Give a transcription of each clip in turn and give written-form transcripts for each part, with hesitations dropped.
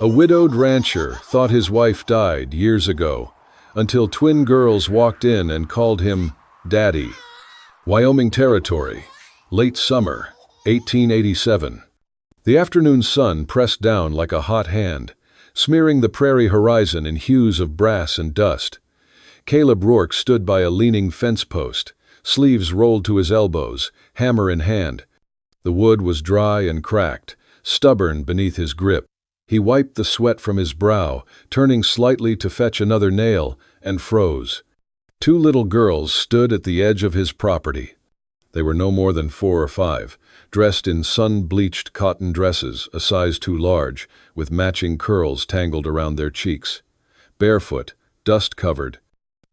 A widowed rancher thought his wife died years ago, until twin girls walked in and called him Daddy. Wyoming Territory, late summer, 1887. The afternoon sun pressed down like a hot hand, smearing the prairie horizon in hues of brass and dust. Caleb Rourke stood by a leaning fence post, sleeves rolled to his elbows, hammer in hand. The wood was dry and cracked, stubborn beneath his grip. He wiped the sweat from his brow, turning slightly to fetch another nail, and froze. Two little girls stood at the edge of his property. They were no more than 4 or 5, dressed in sun-bleached cotton dresses, a size too large, with matching curls tangled around their cheeks. Barefoot, dust-covered,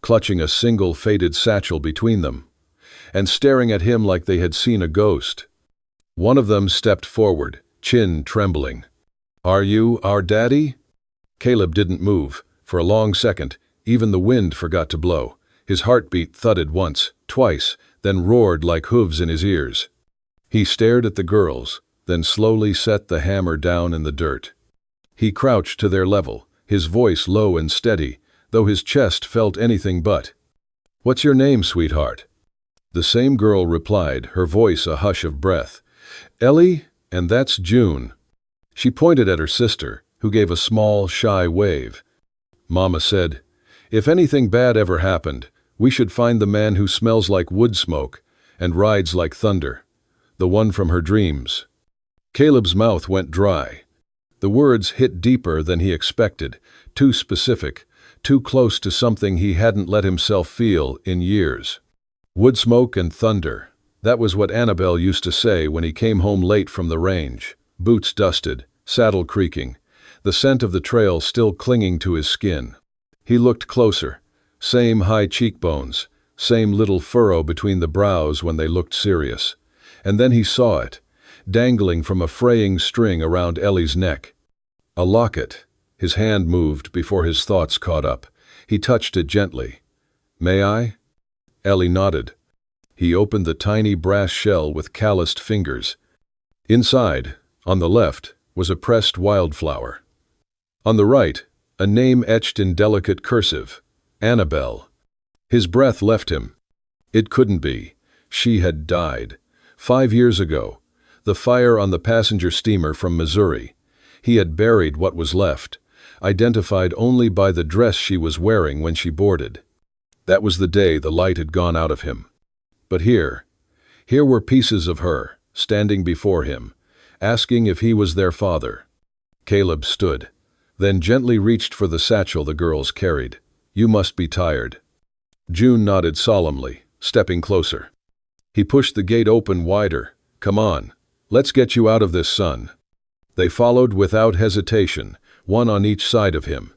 clutching a single faded satchel between them, and staring at him like they had seen a ghost. One of them stepped forward, chin trembling. "Are you our daddy?" Caleb didn't move. For a long second, even the wind forgot to blow. His heartbeat thudded once, twice, then roared like hooves in his ears. He stared at the girls, then slowly set the hammer down in the dirt. He crouched to their level, his voice low and steady, though his chest felt anything but. "What's your name, sweetheart?" The same girl replied, her voice a hush of breath. "Ellie, and that's June." She pointed at her sister, who gave a small, shy wave. Mama said, "If anything bad ever happened, we should find the man who smells like wood smoke and rides like thunder, the one from her dreams." Caleb's mouth went dry. The words hit deeper than he expected, too specific, too close to something he hadn't let himself feel in years. Wood smoke and thunder, that was what Annabelle used to say when he came home late from the range. Boots dusted, saddle creaking, the scent of the trail still clinging to his skin. He looked closer. Same high cheekbones, same little furrow between the brows when they looked serious. And then he saw it, dangling from a fraying string around Ellie's neck. A locket. His hand moved before his thoughts caught up. He touched it gently. "May I?" Ellie nodded. He opened the tiny brass shell with calloused fingers. Inside, on the left, was a pressed wildflower. On the right, a name etched in delicate cursive, Annabelle. His breath left him. It couldn't be. She had died. 5 years ago. The fire on the passenger steamer from Missouri. He had buried what was left, identified only by the dress she was wearing when she boarded. That was the day the light had gone out of him. But here were pieces of her, standing before him, asking if he was their father. Caleb stood, then gently reached for the satchel the girls carried. "You must be tired." June nodded solemnly, stepping closer. He pushed the gate open wider. "Come on, let's get you out of this sun." They followed without hesitation, one on each side of him.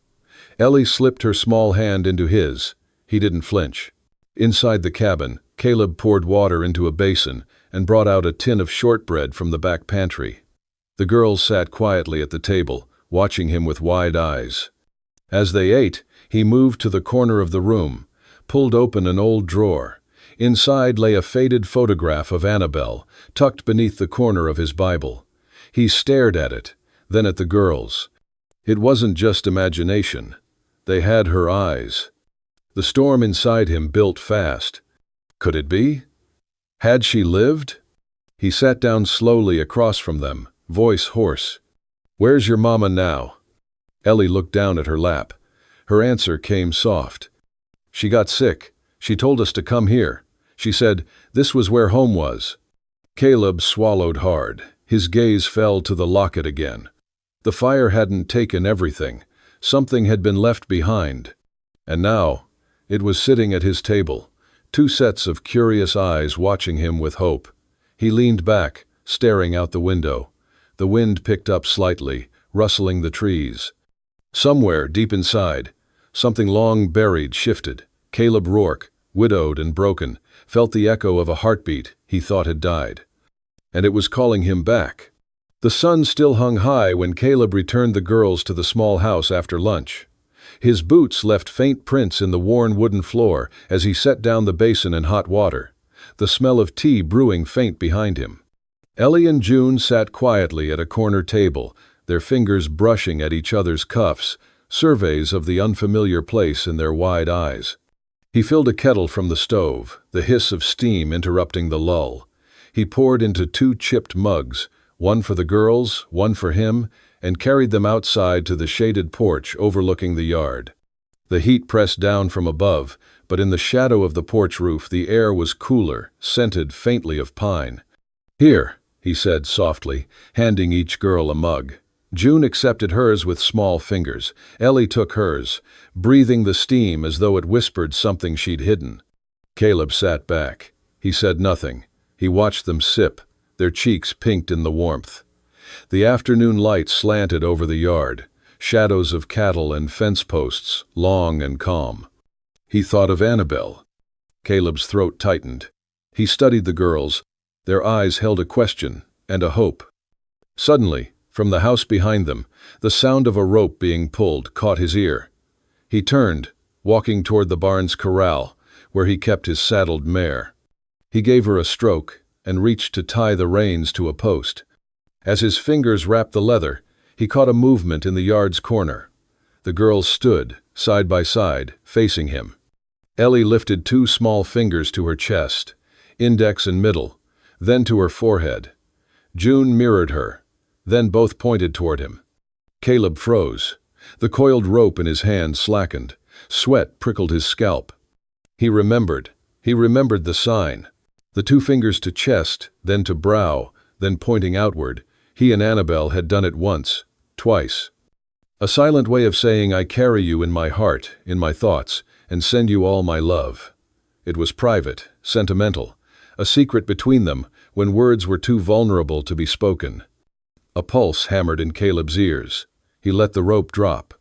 Ellie slipped her small hand into his. He didn't flinch. Inside the cabin, Caleb poured water into a basin and brought out a tin of shortbread from the back pantry. The girls sat quietly at the table, watching him with wide eyes. As they ate, he moved to the corner of the room, pulled open an old drawer. Inside lay a faded photograph of Annabelle, tucked beneath the corner of his Bible. He stared at it, then at the girls. It wasn't just imagination. They had her eyes. The storm inside him built fast. Could it be? Had she lived? He sat down slowly across from them, voice hoarse. "Where's your mama now?" Ellie looked down at her lap. Her answer came soft. "She got sick. She told us to come here. She said this was where home was." Caleb swallowed hard. His gaze fell to the locket again. The fire hadn't taken everything. Something had been left behind. And now, it was sitting at his table, 2 sets of curious eyes watching him with hope. He leaned back, staring out the window. The wind picked up slightly, rustling the trees. Somewhere deep inside, something long buried shifted. Caleb Rourke, widowed and broken, felt the echo of a heartbeat he thought had died. And it was calling him back. The sun still hung high when Caleb returned the girls to the small house after lunch. His boots left faint prints in the worn wooden floor as he set down the basin in hot water, the smell of tea brewing faint behind him. Ellie and June sat quietly at a corner table, their fingers brushing at each other's cuffs, surveys of the unfamiliar place in their wide eyes. He filled a kettle from the stove, the hiss of steam interrupting the lull. He poured into 2 chipped mugs, one for the girls, one for him, and carried them outside to the shaded porch overlooking the yard. The heat pressed down from above, but in the shadow of the porch roof the air was cooler, scented faintly of pine. "Here," he said softly, handing each girl a mug. June accepted hers with small fingers. Ellie took hers, breathing the steam as though it whispered something she'd hidden. Caleb sat back. He said nothing. He watched them sip, their cheeks pinked in the warmth. The afternoon light slanted over the yard, shadows of cattle and fence posts, long and calm. He thought of Annabelle. Caleb's throat tightened. He studied the girls. Their eyes held a question and a hope. Suddenly, from the house behind them, the sound of a rope being pulled caught his ear. He turned, walking toward the barn's corral, where he kept his saddled mare. He gave her a stroke and reached to tie the reins to a post. As his fingers wrapped the leather, he caught a movement in the yard's corner. The girls stood, side by side, facing him. Ellie lifted 2 small fingers to her chest, index and middle, then to her forehead. June mirrored her, then both pointed toward him. Caleb froze. The coiled rope in his hand slackened. Sweat prickled his scalp. He remembered the sign. The 2 fingers to chest, then to brow, then pointing outward. He and Annabelle had done it once, twice. A silent way of saying, "I carry you in my heart, in my thoughts, and send you all my love." It was private, sentimental, a secret between them when words were too vulnerable to be spoken. A pulse hammered in Caleb's ears. He let the rope drop.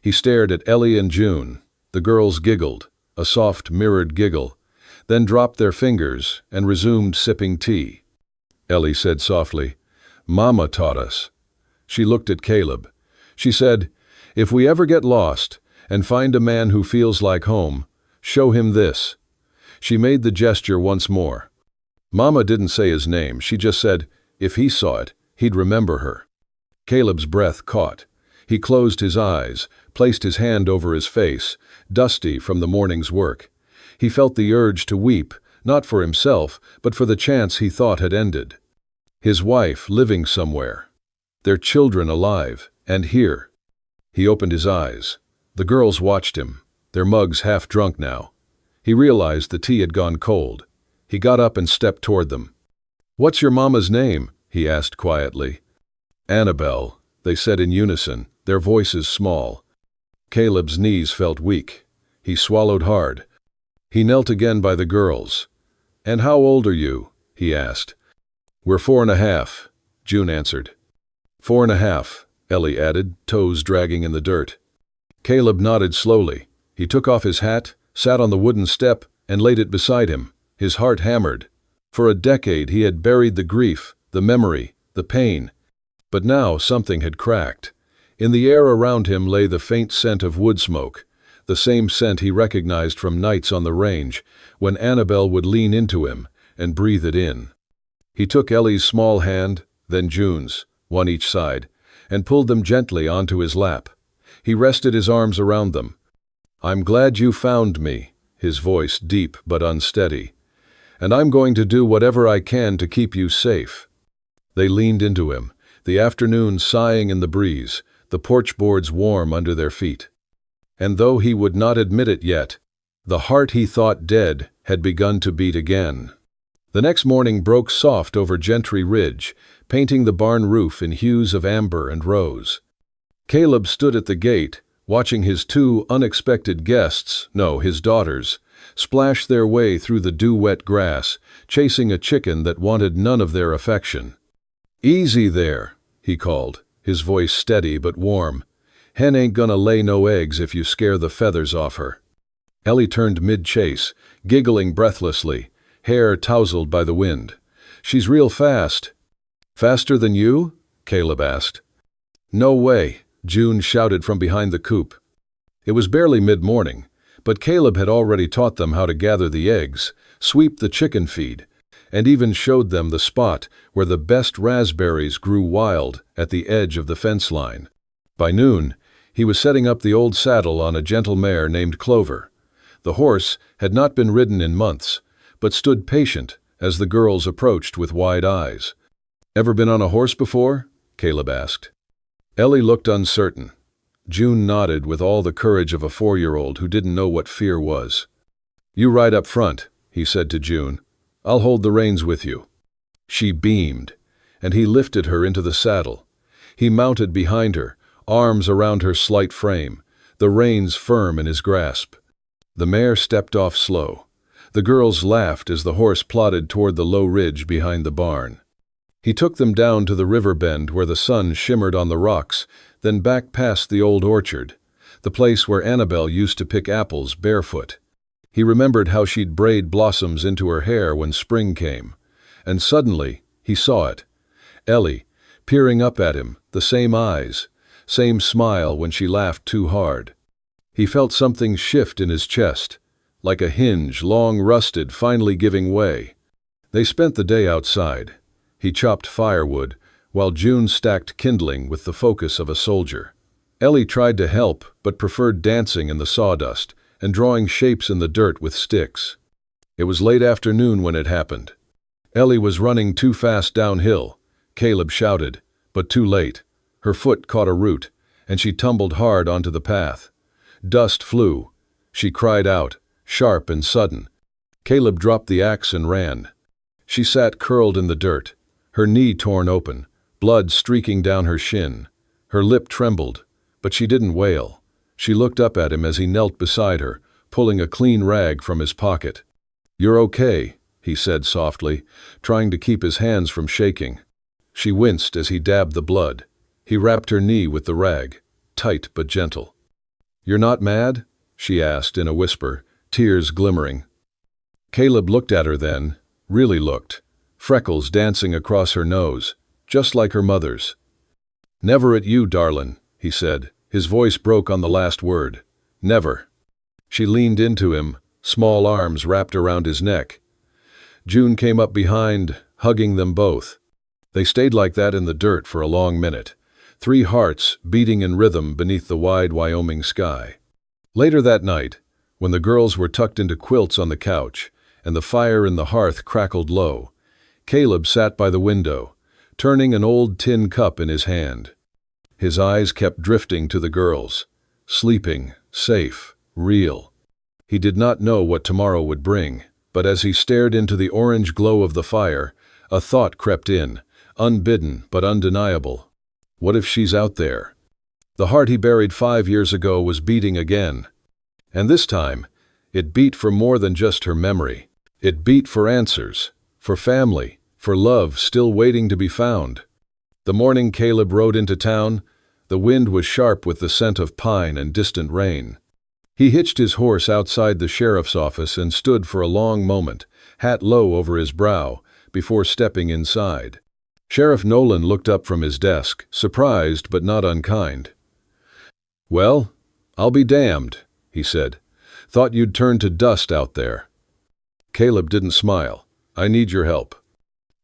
He stared at Ellie and June. The girls giggled, a soft mirrored giggle, then dropped their fingers and resumed sipping tea. Ellie said softly, "Mama taught us." She looked at Caleb. She said, "If we ever get lost and find a man who feels like home, show him this." She made the gesture once more. Mama didn't say his name. She just said, if he saw it, he'd remember her. Caleb's breath caught. He closed his eyes, placed his hand over his face, dusty from the morning's work. He felt the urge to weep, not for himself, but for the chance he thought had ended. His wife living somewhere. Their children alive, and here. He opened his eyes. The girls watched him, their mugs half drunk now. He realized the tea had gone cold. He got up and stepped toward them. "What's your mama's name?" he asked quietly. "Annabelle," they said in unison, their voices small. Caleb's knees felt weak. He swallowed hard. He knelt again by the girls. "And how old are you?" he asked. "We're 4.5, June answered. 4.5, Ellie added, toes dragging in the dirt. Caleb nodded slowly. He took off his hat, sat on the wooden step, and laid it beside him. His heart hammered. For a decade he had buried the grief, the memory, the pain. But now something had cracked. In the air around him lay the faint scent of wood smoke, the same scent he recognized from nights on the range, when Annabelle would lean into him and breathe it in. He took Ellie's small hand, then June's, one each side, and pulled them gently onto his lap. He rested his arms around them. "I'm glad you found me," his voice deep but unsteady. "And I'm going to do whatever I can to keep you safe." They leaned into him, the afternoon sighing in the breeze, the porch boards warm under their feet. And though he would not admit it yet, the heart he thought dead had begun to beat again. The next morning broke soft over Gentry Ridge, painting the barn roof in hues of amber and rose. Caleb stood at the gate, watching his 2 unexpected guests, his daughters, splash their way through the dew-wet grass, chasing a chicken that wanted none of their affection. "Easy there," he called, his voice steady but warm. "Hen ain't gonna lay no eggs if you scare the feathers off her." Ellie turned mid-chase, giggling breathlessly, hair tousled by the wind. "She's real fast." "Faster than you?" Caleb asked. "No way," June shouted from behind the coop. It was barely mid-morning, but Caleb had already taught them how to gather the eggs, sweep the chicken feed, and even showed them the spot where the best raspberries grew wild at the edge of the fence line. By noon, he was setting up the old saddle on a gentle mare named Clover. The horse had not been ridden in months, but stood patient as the girls approached with wide eyes. "Ever been on a horse before?" Caleb asked. Ellie looked uncertain. June nodded with all the courage of a 4-year-old who didn't know what fear was. "You ride up front," he said to June. "I'll hold the reins with you." She beamed, and he lifted her into the saddle. He mounted behind her, arms around her slight frame, the reins firm in his grasp. The mare stepped off slow. The girls laughed as the horse plodded toward the low ridge behind the barn. He took them down to the river bend where the sun shimmered on the rocks, then back past the old orchard, the place where Annabelle used to pick apples barefoot. He remembered how she'd braid blossoms into her hair when spring came, and suddenly he saw it. Ellie, peering up at him, the same eyes, same smile when she laughed too hard. He felt something shift in his chest, like a hinge long rusted finally giving way. They spent the day outside. He chopped firewood, while June stacked kindling with the focus of a soldier. Ellie tried to help, but preferred dancing in the sawdust and drawing shapes in the dirt with sticks. It was late afternoon when it happened. Ellie was running too fast downhill. Caleb shouted, but too late. Her foot caught a root, and she tumbled hard onto the path. Dust flew. She cried out, sharp and sudden. Caleb dropped the axe and ran. She sat curled in the dirt, her knee torn open, blood streaking down her shin. Her lip trembled, but she didn't wail. She looked up at him as he knelt beside her, pulling a clean rag from his pocket. "You're okay," he said softly, trying to keep his hands from shaking. She winced as he dabbed the blood. He wrapped her knee with the rag, tight but gentle. "You're not mad?" she asked in a whisper, tears glimmering. Caleb looked at her then, really looked, freckles dancing across her nose, just like her mother's. "Never at you, darlin'," he said. His voice broke on the last word. "Never." She leaned into him, small arms wrapped around his neck. June came up behind, hugging them both. They stayed like that in the dirt for a long minute, 3 hearts beating in rhythm beneath the wide Wyoming sky. Later that night, when the girls were tucked into quilts on the couch and the fire in the hearth crackled low, Caleb sat by the window, turning an old tin cup in his hand. His eyes kept drifting to the girls, sleeping, safe, real. He did not know what tomorrow would bring, but as he stared into the orange glow of the fire, a thought crept in, unbidden but undeniable. What if she's out there? The heart he buried 5 years ago was beating again. And this time, it beat for more than just her memory. It beat for answers, for family, for love still waiting to be found. The morning Caleb rode into town, the wind was sharp with the scent of pine and distant rain. He hitched his horse outside the sheriff's office and stood for a long moment, hat low over his brow, before stepping inside. Sheriff Nolan looked up from his desk, surprised but not unkind. "Well, I'll be damned," he said. "Thought you'd turn to dust out there." Caleb didn't smile. "I need your help."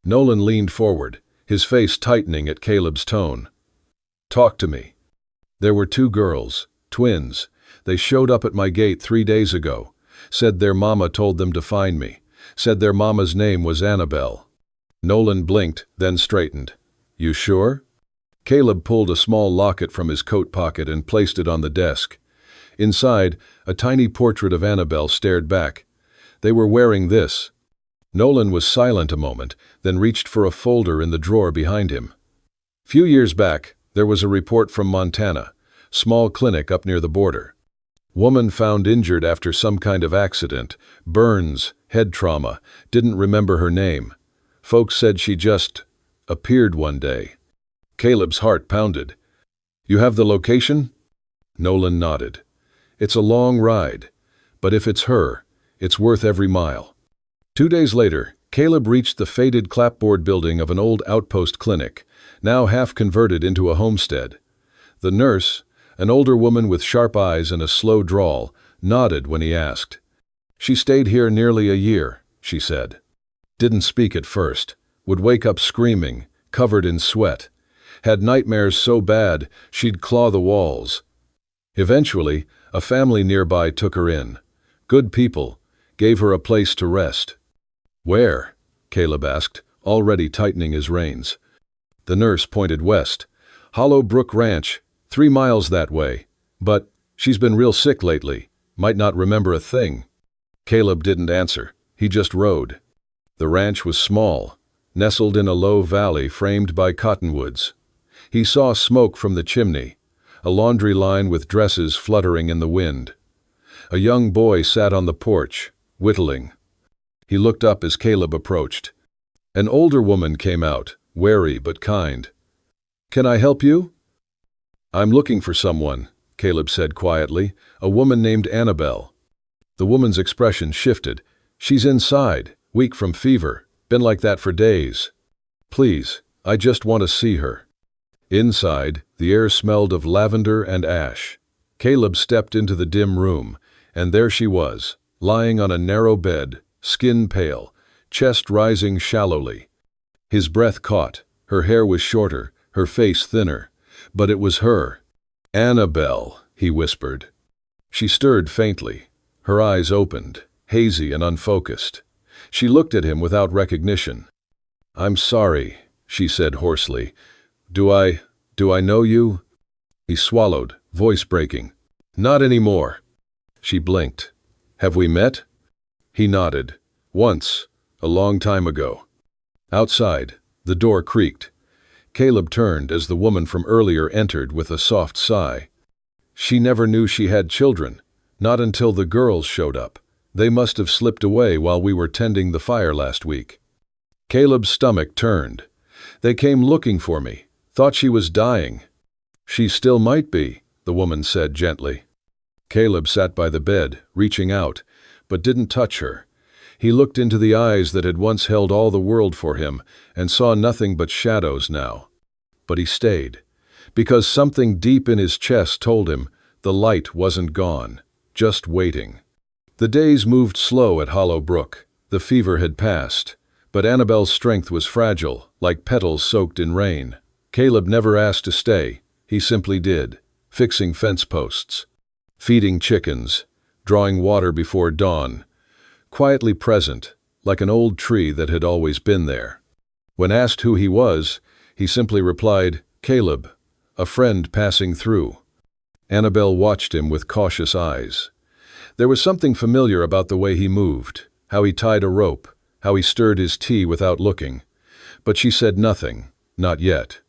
Nolan leaned forward, his face tightening at Caleb's tone. "Talk to me." "There were 2 girls, twins. They showed up at my gate 3 days ago. Said their mama told them to find me. Said their mama's name was Annabelle." Nolan blinked, then straightened. "You sure?" Caleb pulled a small locket from his coat pocket and placed it on the desk. Inside, a tiny portrait of Annabelle stared back. They were wearing this. Nolan was silent a moment, then reached for a folder in the drawer behind him. "Few years back, there was a report from Montana, small clinic up near the border. Woman found injured after some kind of accident, burns, head trauma, didn't remember her name. Folks said she just appeared one day." Caleb's heart pounded. "You have the location?" Nolan nodded. "It's a long ride, but if it's her, it's worth every mile." 2 days later, Caleb reached the faded clapboard building of an old outpost clinic, now half converted into a homestead. The nurse, an older woman with sharp eyes and a slow drawl, nodded when he asked. "She stayed here nearly a year," she said. Didn't speak at first. Would wake up screaming, covered in sweat. Had nightmares so bad she'd claw the walls. Eventually, a family nearby took her in. Good people. Gave her a place to rest. Where? Caleb asked, already tightening his reins. The nurse pointed west. Hollow Brook Ranch, 3 miles that way. But she's been real sick lately. Might not remember a thing. Caleb didn't answer. He just rode. The ranch was small, nestled in a low valley framed by cottonwoods. He saw smoke from the chimney, a laundry line with dresses fluttering in the wind. A young boy sat on the porch, whittling. He looked up as Caleb approached. An older woman came out, wary but kind. "Can I help you?" "I'm looking for someone," Caleb said quietly, "a woman named Annabelle." The woman's expression shifted. "She's inside, weak from fever, been like that for days. Please, I just want to see her." Inside, the air smelled of lavender and ash. Caleb stepped into the dim room, and there she was, lying on a narrow bed, skin pale, chest rising shallowly. His breath caught. Her hair was shorter, her face thinner, but it was her. "Annabelle," he whispered. She stirred faintly. Her eyes opened, hazy and unfocused. She looked at him without recognition. "I'm sorry," she said hoarsely. Do I know you?" He swallowed, voice breaking. "Not anymore." She blinked. "Have we met?" He nodded. "Once, a long time ago." Outside, the door creaked. Caleb turned as the woman from earlier entered with a soft sigh. She never knew she had children, not until the girls showed up. They must have slipped away while we were tending the fire last week. Caleb's stomach turned. "They came looking for me. Thought she was dying." "She still might be," the woman said gently. Caleb sat by the bed, reaching out, but didn't touch her. He looked into the eyes that had once held all the world for him and saw nothing but shadows now. But he stayed, because something deep in his chest told him the light wasn't gone, just waiting. The days moved slow at Hollow Brook. The fever had passed, but Annabelle's strength was fragile, like petals soaked in rain. Caleb never asked to stay. He simply did, fixing fence posts, feeding chickens, drawing water before dawn, quietly present, like an old tree that had always been there. When asked who he was, he simply replied, "Caleb, a friend passing through." Annabelle watched him with cautious eyes. There was something familiar about the way he moved, how he tied a rope, how he stirred his tea without looking. But she said nothing, not yet.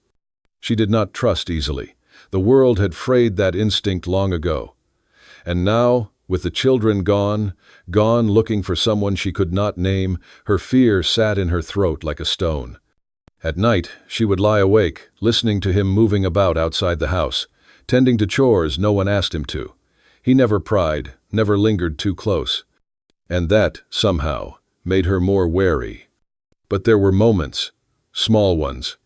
She did not trust easily. The world had frayed that instinct long ago. And now, with the children gone looking for someone she could not name, her fear sat in her throat like a stone. At night, she would lie awake, listening to him moving about outside the house, tending to chores no one asked him to. He never pried, never lingered too close. And that, somehow, made her more wary. But there were moments, small ones.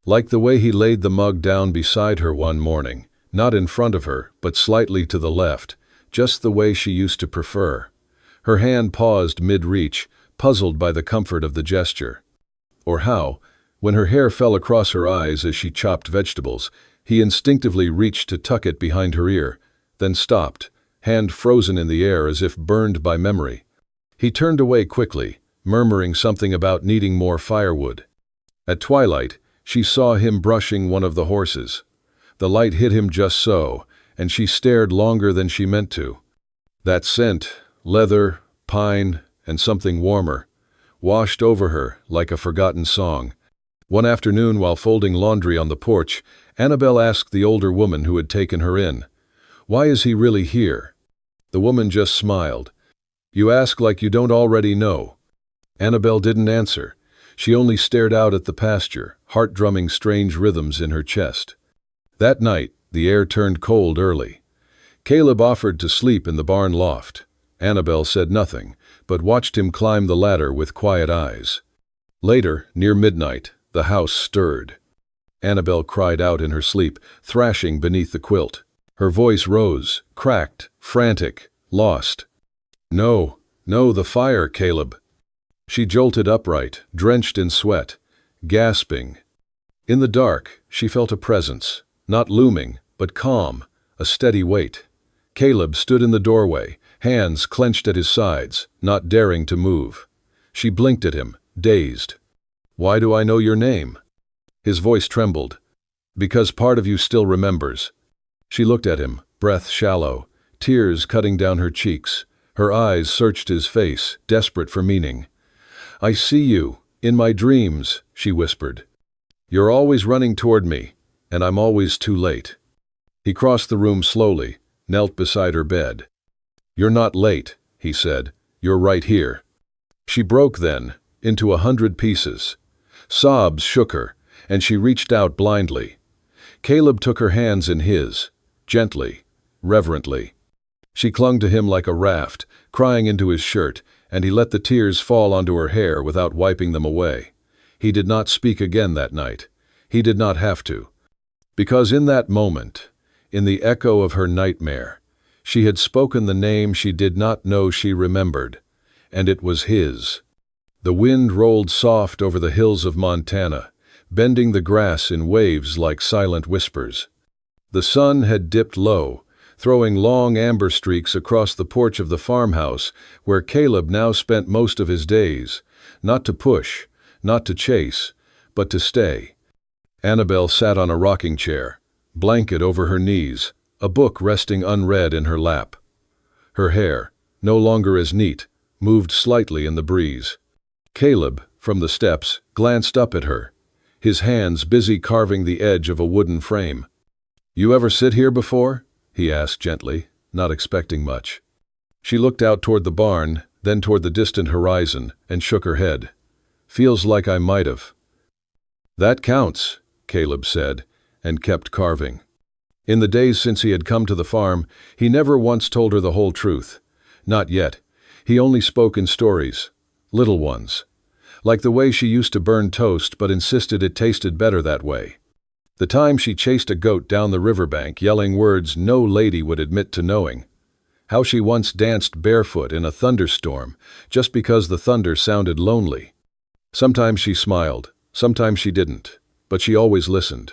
Like the way he laid the mug down beside her one morning, not in front of her, but slightly to the left, just the way she used to prefer. Her hand paused mid-reach, puzzled by the comfort of the gesture. Or how, when her hair fell across her eyes as she chopped vegetables, he instinctively reached to tuck it behind her ear, then stopped, hand frozen in the air as if burned by memory. He turned away quickly, murmuring something about needing more firewood. At twilight, she saw him brushing one of the horses. The light hit him just so, and she stared longer than she meant to. That scent, leather, pine, and something warmer, washed over her like a forgotten song. One afternoon while folding laundry on the porch, Annabelle asked the older woman who had taken her in, "Why is he really here?" The woman just smiled. "You ask like you don't already know." Annabelle didn't answer. She only stared out at the pasture, heart drumming strange rhythms in her chest. That night, the air turned cold early. Caleb offered to sleep in the barn loft. Annabelle said nothing, but watched him climb the ladder with quiet eyes. Later, near midnight, the house stirred. Annabelle cried out in her sleep, thrashing beneath the quilt. Her voice rose, cracked, frantic, lost. No, the fire, Caleb." She jolted upright, drenched in sweat, gasping. In the dark, she felt a presence, not looming, but calm, a steady weight. Caleb stood in the doorway, hands clenched at his sides, not daring to move. She blinked at him, dazed. "Why do I know your name?" His voice trembled. "Because part of you still remembers." She looked at him, breath shallow, tears cutting down her cheeks. Her eyes searched his face, desperate for meaning. "I see you, in my dreams," she whispered. "You're always running toward me, and I'm always too late." He crossed the room slowly, knelt beside her bed. "You're not late," he said. "You're right here." She broke then, into 100 pieces. Sobs shook her, and she reached out blindly. Caleb took her hands in his, gently, reverently. She clung to him like a raft, crying into his shirt, and he let the tears fall onto her hair without wiping them away. He did not speak again that night. He did not have to. Because in that moment, in the echo of her nightmare, she had spoken the name she did not know she remembered, and it was his. The wind rolled soft over the hills of Montana, bending the grass in waves like silent whispers. The sun had dipped low, throwing long amber streaks across the porch of the farmhouse where Caleb now spent most of his days, not to push, not to chase, but to stay. Annabelle sat on a rocking chair, blanket over her knees, a book resting unread in her lap. Her hair, no longer as neat, moved slightly in the breeze. Caleb, from the steps, glanced up at her, his hands busy carving the edge of a wooden frame. "You ever sit here before?" he asked gently, not expecting much. She looked out toward the barn, then toward the distant horizon, and shook her head. "Feels like I might have." "That counts," Caleb said, and kept carving. In the days since he had come to the farm, he never once told her the whole truth. Not yet. He only spoke in stories, little ones. Like the way she used to burn toast but insisted it tasted better that way. The time she chased a goat down the riverbank yelling words no lady would admit to knowing. How she once danced barefoot in a thunderstorm just because the thunder sounded lonely. Sometimes she smiled, sometimes she didn't, but she always listened.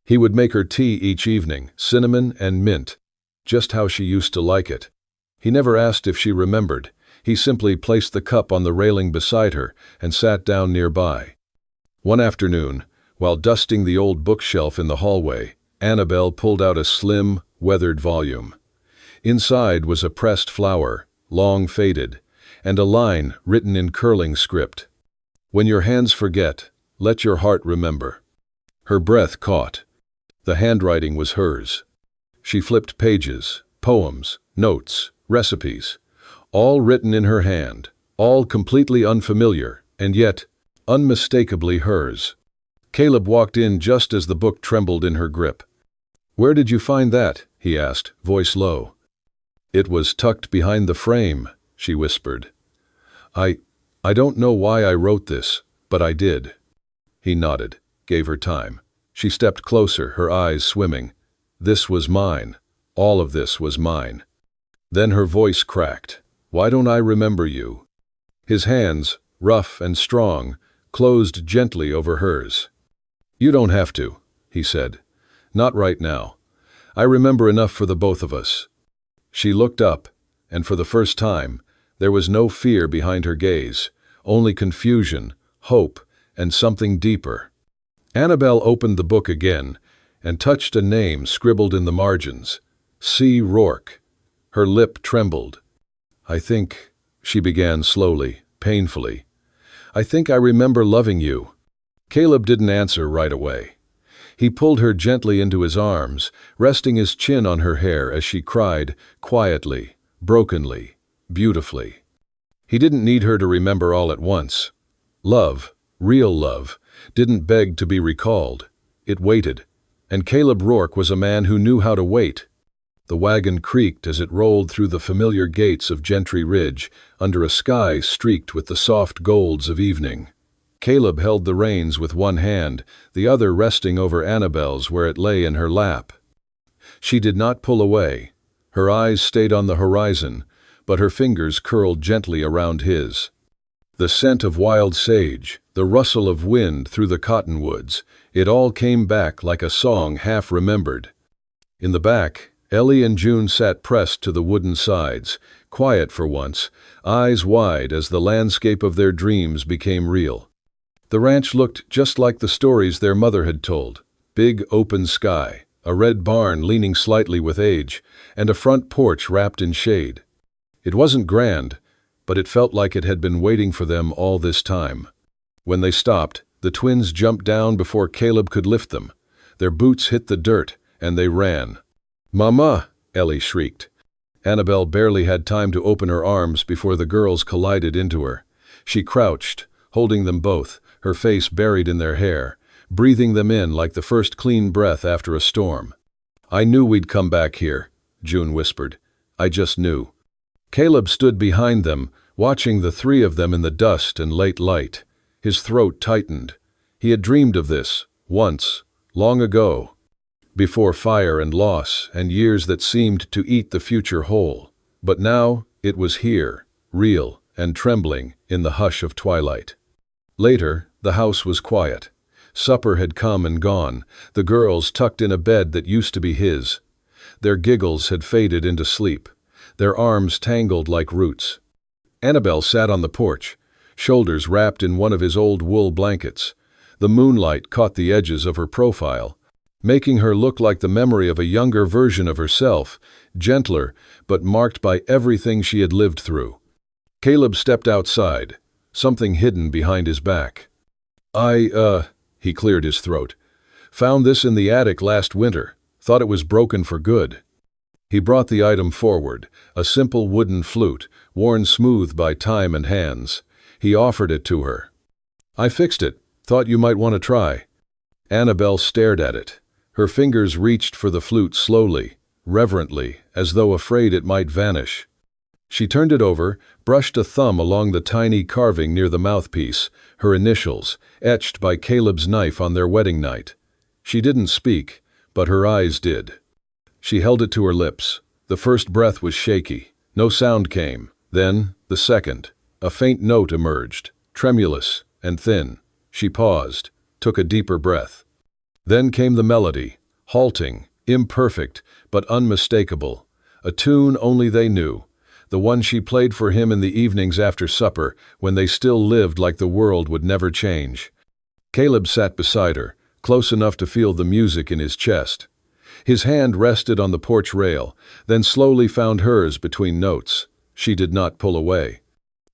He would make her tea each evening, cinnamon and mint, just how she used to like it. He never asked if she remembered. He simply placed the cup on the railing beside her and sat down nearby. One afternoon, while dusting the old bookshelf in the hallway, Annabelle pulled out a slim, weathered volume. Inside was a pressed flower, long faded, and a line written in curling script. "When your hands forget, let your heart remember." Her breath caught. The handwriting was hers. She flipped pages, poems, notes, recipes, all written in her hand, all completely unfamiliar, and yet unmistakably hers. Caleb walked in just as the book trembled in her grip. "Where did you find that?" he asked, voice low. "It was tucked behind the frame," she whispered. I don't know why I wrote this, but I did." He nodded, gave her time. She stepped closer, her eyes swimming. "This was mine. All of this was mine." Then her voice cracked. "Why don't I remember you?" His hands, rough and strong, closed gently over hers. "You don't have to," he said. "Not right now. I remember enough for the both of us." She looked up, and for the first time, there was no fear behind her gaze, only confusion, hope, and something deeper. Annabelle opened the book again and touched a name scribbled in the margins. C. Rourke. Her lip trembled. "I think," she began slowly, painfully, "I think I remember loving you." Caleb didn't answer right away. He pulled her gently into his arms, resting his chin on her hair as she cried, quietly, brokenly, beautifully. He didn't need her to remember all at once. Love, real love, didn't beg to be recalled. It waited. And Caleb Rourke was a man who knew how to wait. The wagon creaked as it rolled through the familiar gates of Gentry Ridge, under a sky streaked with the soft golds of evening. Caleb held the reins with one hand, the other resting over Annabelle's where it lay in her lap. She did not pull away. Her eyes stayed on the horizon, but her fingers curled gently around his. The scent of wild sage, the rustle of wind through the cottonwoods, it all came back like a song half remembered. In the back, Ellie and June sat pressed to the wooden sides, quiet for once, eyes wide as the landscape of their dreams became real. The ranch looked just like the stories their mother had told. Big open sky, a red barn leaning slightly with age, and a front porch wrapped in shade. It wasn't grand, but it felt like it had been waiting for them all this time. When they stopped, the twins jumped down before Caleb could lift them. Their boots hit the dirt, and they ran. "Mama!" Ellie shrieked. Annabelle barely had time to open her arms before the girls collided into her. She crouched, holding them both, her face buried in their hair, breathing them in like the first clean breath after a storm. "I knew we'd come back here," June whispered. "I just knew." Caleb stood behind them, watching the three of them in the dust and late light. His throat tightened. He had dreamed of this, once, long ago, before fire and loss and years that seemed to eat the future whole. But now it was here, real and trembling in the hush of twilight. Later, the house was quiet. Supper had come and gone, the girls tucked in a bed that used to be his. Their giggles had faded into sleep, their arms tangled like roots. Annabelle sat on the porch, shoulders wrapped in one of his old wool blankets. The moonlight caught the edges of her profile, making her look like the memory of a younger version of herself, gentler, but marked by everything she had lived through. Caleb stepped outside, something hidden behind his back. He cleared his throat. "Found this in the attic last winter. Thought it was broken for good." He brought the item forward, a simple wooden flute, worn smooth by time and hands. He offered it to her. "I fixed it. Thought you might want to try." Annabelle stared at it. Her fingers reached for the flute slowly, reverently, as though afraid it might vanish. She turned it over, brushed a thumb along the tiny carving near the mouthpiece, her initials, etched by Caleb's knife on their wedding night. She didn't speak, but her eyes did. She held it to her lips. The first breath was shaky. No sound came. Then, the second. A faint note emerged, tremulous and thin. She paused, took a deeper breath. Then came the melody, halting, imperfect, but unmistakable. A tune only they knew. The one she played for him in the evenings after supper, when they still lived like the world would never change. Caleb sat beside her, close enough to feel the music in his chest. His hand rested on the porch rail, then slowly found hers between notes. She did not pull away.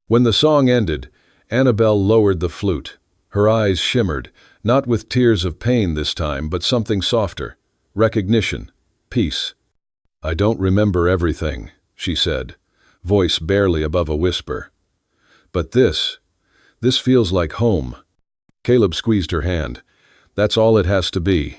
When the song ended, Annabelle lowered the flute. Her eyes shimmered, not with tears of pain this time, but something softer. Recognition. Peace. "I don't remember everything," she said, voice barely above a whisper. "But this feels like home." Caleb squeezed her hand. "That's all it has to be."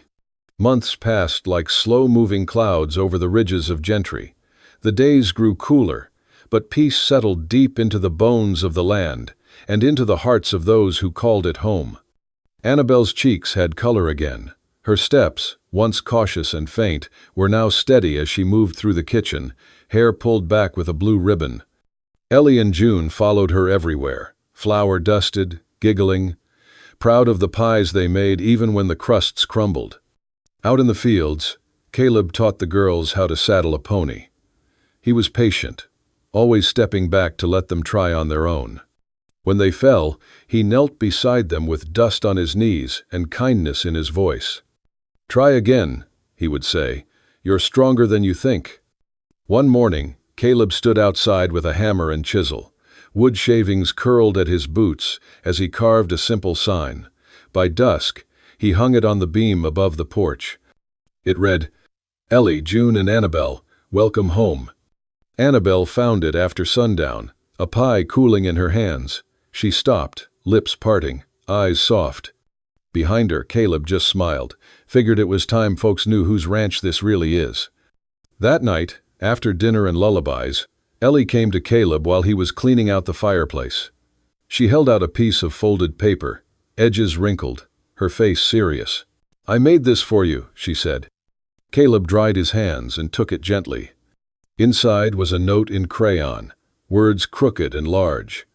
Months passed like slow-moving clouds over the ridges of Gentry. The days grew cooler, but peace settled deep into the bones of the land and into the hearts of those who called it home. Annabelle's cheeks had color again. Her steps, once cautious and faint, were now steady as she moved through the kitchen, hair pulled back with a blue ribbon. Ellie and June followed her everywhere, flour-dusted, giggling, proud of the pies they made even when the crusts crumbled. Out in the fields, Caleb taught the girls how to saddle a pony. He was patient, always stepping back to let them try on their own. When they fell, he knelt beside them with dust on his knees and kindness in his voice. "Try again," he would say. "You're stronger than you think." One morning, Caleb stood outside with a hammer and chisel. Wood shavings curled at his boots as he carved a simple sign. By dusk, he hung it on the beam above the porch. It read, "Ellie, June, and Annabelle, welcome home." Annabelle found it after sundown, a pie cooling in her hands. She stopped, lips parting, eyes soft. Behind her, Caleb just smiled, figured it was time folks knew whose ranch this really is. That night, after dinner and lullabies, Ellie came to Caleb while he was cleaning out the fireplace. She held out a piece of folded paper, edges wrinkled, her face serious. "I made this for you," she said. Caleb dried his hands and took it gently. Inside was a note in crayon, words crooked and large.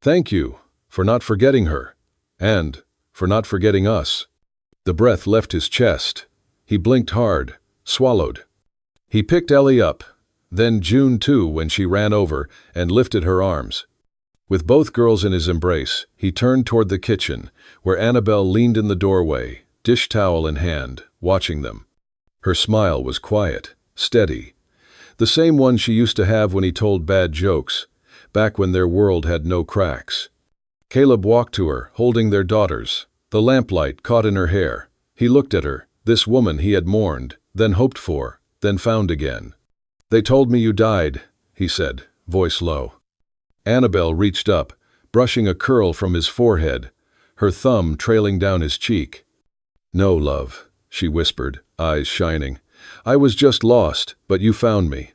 "Thank you. for not forgetting her, and for not forgetting us. The breath left his chest. He blinked hard, swallowed. He picked Ellie up, then June too when she ran over and lifted her arms. With both girls in his embrace, he turned toward the kitchen, where Annabelle leaned in the doorway, dish towel in hand, watching them. Her smile was quiet, steady, the same one she used to have when he told bad jokes, back when their world had no cracks. Caleb walked to her, holding their daughters. The lamplight caught in her hair. He looked at her, this woman he had mourned, then hoped for, then found again. "They told me you died," he said, voice low. Annabelle reached up, brushing a curl from his forehead, her thumb trailing down his cheek. "No, love," she whispered, eyes shining. "I was just lost, but you found me.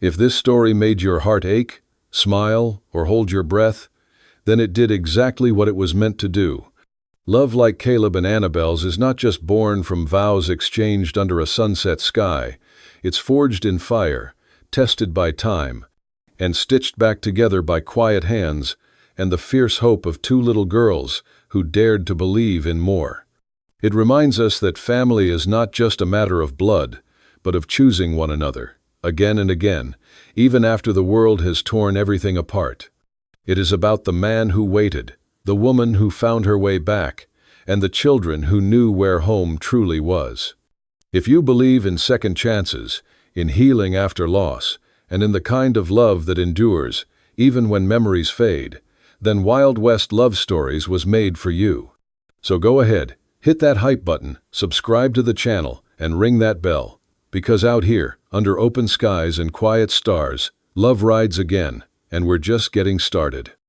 If this story made your heart ache, smile, or hold your breath, then it did exactly what it was meant to do. Love like Caleb and Annabelle's is not just born from vows exchanged under a sunset sky. It's forged in fire, tested by time, and stitched back together by quiet hands and the fierce hope of two little girls who dared to believe in more. It reminds us that family is not just a matter of blood, but of choosing one another, again and again, even after the world has torn everything apart. It is about the man who waited, the woman who found her way back, and the children who knew where home truly was. If you believe in second chances, in healing after loss, and in the kind of love that endures, even when memories fade, then Wild West Love Stories was made for you. So go ahead, hit that hype button, subscribe to the channel, and ring that bell, because out here, under open skies and quiet stars, love rides again, and we're just getting started.